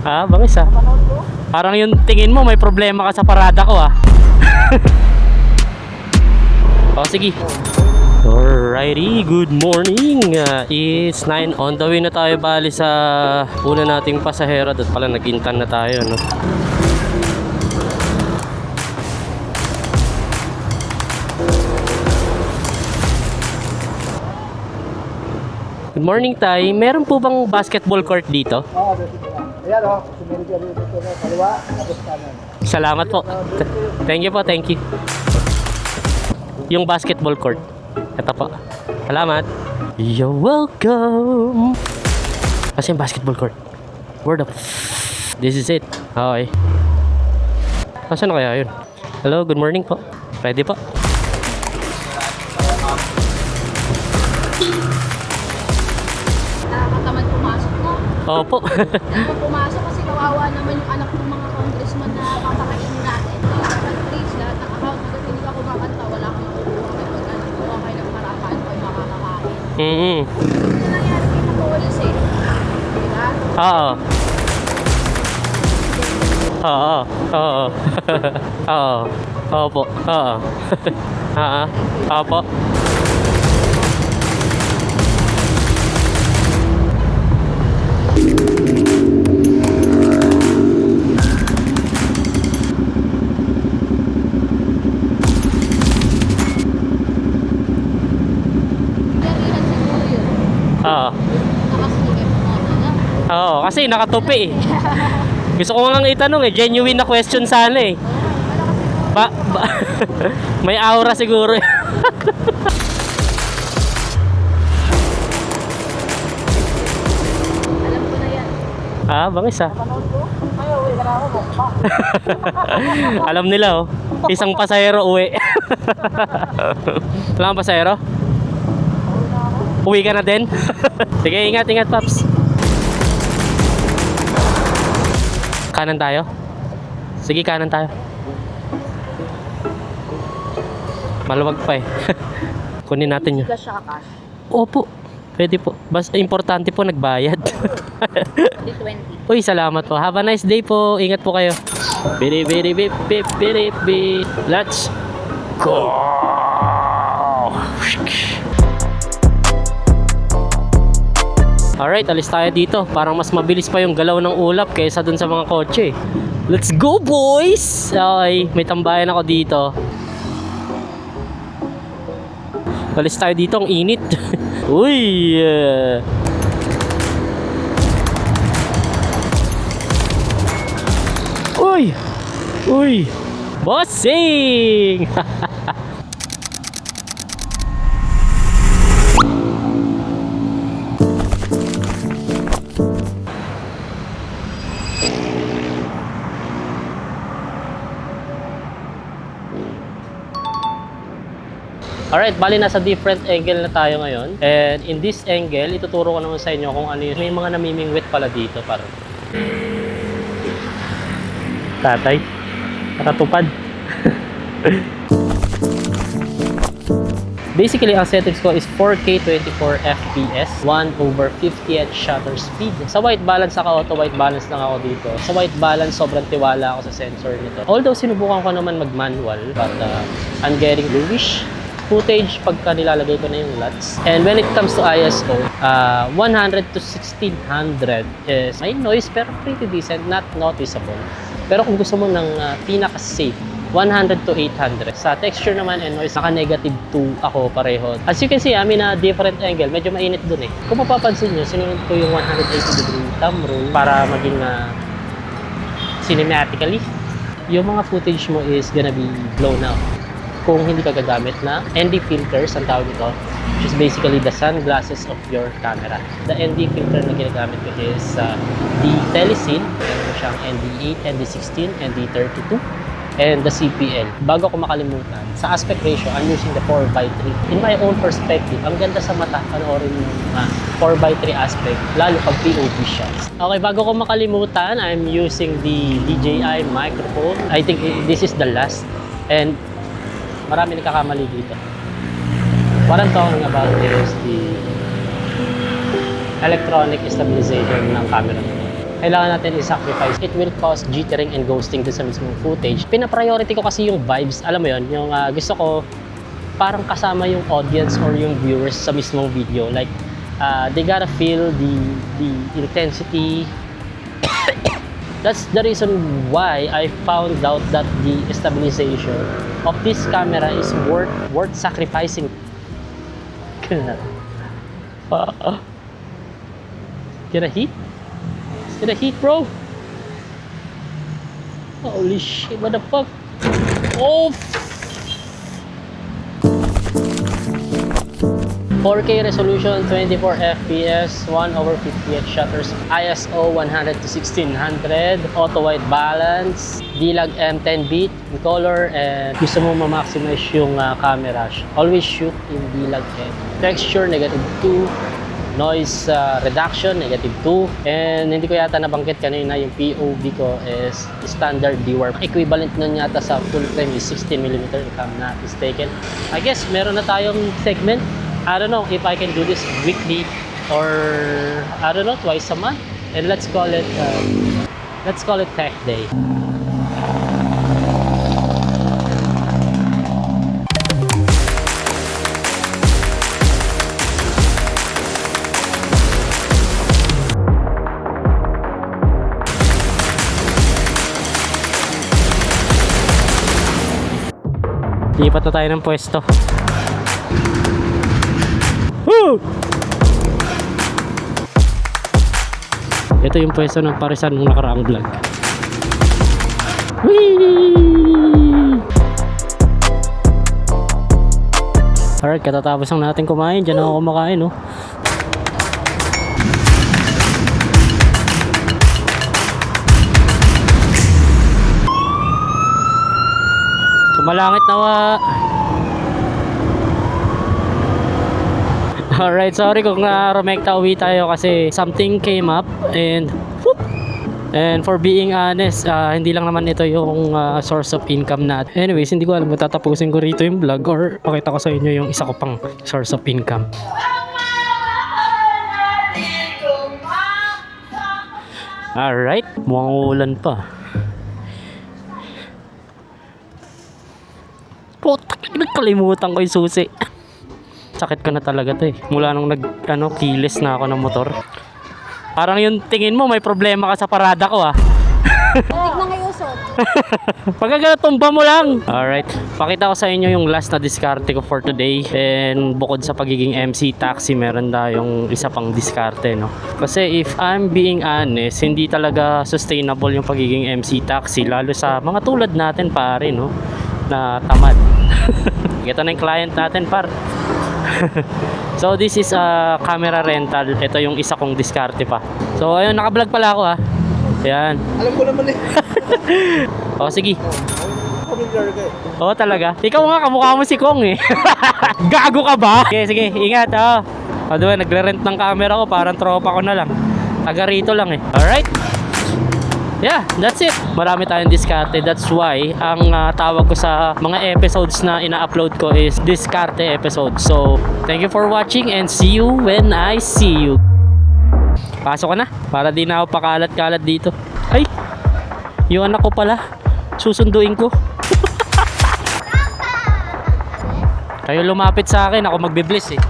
Ah, bangis ah. Parang yung tingin mo may problema ka sa parada ko ah. O sige. Alrighty, good morning. It's 9 on the way na tayo bali sa una nating pasahero. At pala nagintan na tayo, no? Good morning, Tay. Meron po bang basketball court dito? Oo, ayan o. Sumilig ka dito sa kaliwa, tapos kanan. Salamat po. Thank you po, thank you. Yung basketball court. Ito po. Salamat. You're welcome. Kasi yung basketball court. Where the This is it. Okay. Kasi na kaya yun? Hello, good morning po. Pwede po. Nakakatamad pumasok mo. Opo. Nakakatamad pumasok kasi kawawa naman yung anak ng mga congressman na papakainin natin. Please, lahat ng account, hanggang hindi ka kumakanta, wala kang makukuha. Kaya pag kuha kayo ng parapan, kayo makakakain. Ito nangyari kay Macolis eh. Diba? Oo. Oo. Oo. Oo. Opo. Oo. Oo. Opo. Yarihan siguro yun. Oo. Nakasilip mo. Ano? Oo, kasi nakatupi eh. Gusto ko nga itanong eh, genuine na question sana eh. May aura siguro eh. Alam ko na yan. Ah, bangis ah. Panood ko? Ayaw, uwi ka na ako. Alam nila oh. Isang pasahero uwi. Wala kang pasahero? Uwi ka na din? Sige, ingat, ingat, Paps. Kanan tayo? Sige, kanan tayo. Maluwag pa eh. Kunin natin yun. Cash siya cash. Opo, pwede po. Basta importante po nagbayad. 320. Uy, salamat po. Have a nice day po. Ingat po kayo. Biri, biri, bip, bip, biri, bip. Let's go! Alright, alis tayo dito. Parang mas mabilis pa yung galaw ng ulap kaysa dun sa mga kotse. Let's go, boys! Okay, may tambayan ako dito. Alis tayo dito, ang init. Uy! Uy! Uy! Bossing! Alright, bali nasa different angle na tayo ngayon. And in this angle, ituturo ko naman sa inyo kung ano yun. May mga namimingwit pala dito. Parang tatay, nakatupad. Basically, ang settings ko is 4K 24 FPS, 1/50th shutter speed. Sa white balance ako, auto white balance lang ako dito. Sa white balance, sobrang tiwala ako sa sensor nito. Although sinubukan ko naman mag-manual, but I'm getting bluish footage pagka nilalagay ko na yung LUTs. And when it comes to ISO, 100 to 1600 is may noise pero pretty decent, not noticeable. Pero kung gusto mo ng pinaka-safe, 100 to 800. Sa texture naman and noise, naka-negative 2 ako pareho. As you can see, I'm in a different angle. Medyo mainit dun eh. Kung mapapansin nyo, sinunod ko yung 180 degree thumb rule para maging cinematically. Yung mga footage mo is gonna be blown out kung hindi ka gagamit na ND filters, ang tawag ito, which is basically the sunglasses of your camera. The ND filter na ginagamit ko is the Telecine. Meron mo siyang ND8, ND16, ND32, and the CPL. Bago ko makalimutan, sa aspect ratio, I'm using the 4:3. In my own perspective, ang ganda sa mata, panoorin yung 4:3 aspect, lalo pag POV shots. Okay, bago ko makalimutan, I'm using the DJI microphone. I think this is the last. And marami nagkakamali dito. What I'm talking about is the electronic stabilization ng camera nito. kailangan natin i-sacrifice. It will cause jittering and ghosting dun sa mismong footage. Pina-priority ko kasi yung vibes, alam mo yun, yung gusto ko parang kasama yung audience or yung viewers sa mismong video. Like, they gotta feel the intensity. That's the reason why I found out that the stabilization of this camera is worth sacrificing. Get a heat? Get a heat, bro? Holy shit, what the fuck? Oh! 4K resolution, 24 FPS, 1/50th shutter speed, ISO 100 to 1600, auto white balance, D-Log M10 bit in color, and gusto mo ma-maximize yung camera, always shoot in D-Log M. Texture, -2. Noise reduction, -2. And hindi ko yata nabanggit kanina, yung POV ko is standard D-Warp. Equivalent nun yata sa full frame is 16mm if I'm not mistaken. I guess meron na tayong segment. I don't know if I can do this weekly or I don't know, twice a month. And let's call it Tech Day. Lipat na tayo ng pwesto. Woo! Ito yung pwesto ng parisan ng nakaraang vlog. Whee! Alright, katatapos lang natin kumain. Diyan ako kumakain, no? Sumalangit nawa. Alright, sorry kung rumekta uwi tayo kasi something came up and whoop! And for being honest, hindi lang naman ito yung source of income natin. Anyways, hindi ko alam kung tatapusin ko rito yung vlog or pakita ko sa inyo yung isa ko pang source of income. Alright, mukhang ulan pa. Putak, nagkalimutan ko yung susi. Sakit ko na talaga to eh. Mula nung kilis na ako ng motor. Parang yung tingin mo may problema ka sa parada ko ah. Tignan kayo usot. Pagka tumba mo lang. Alright, pakita ko sa inyo yung last na diskarte ko for today. And bukod sa pagiging MC taxi, meron tayong isa pang diskarte, no? Kasi if I'm being honest, hindi talaga sustainable yung pagiging MC taxi, lalo sa mga tulad natin pare, no? Na tamad. Ito na yung client natin par. So this is a camera rental. Ito yung isa kong diskarte pa. So ayun, naka-vlog pala ako ha. Ayan. Alam ko naman eh. O sige. Familiar ka eh. Oo talaga. Ikaw nga, kamukha mo si Kong eh. Gago ka ba? Sige, sige, ingat ha. O diba, nagre-rent ng camera ko, parang tropa ko na lang. Taga rito lang eh. Alright. Yeah, that's it. Marami tayong diskarte. That's why ang tawag ko sa mga episodes na ina-upload ko is diskarte episode. So, thank you for watching and see you when I see you. Pasok ka na para di na ako pakalat-kalat dito. Ay, yung anak ko pala. Susunduin ko. Kayo lumapit sa akin, ako magbe-bless eh.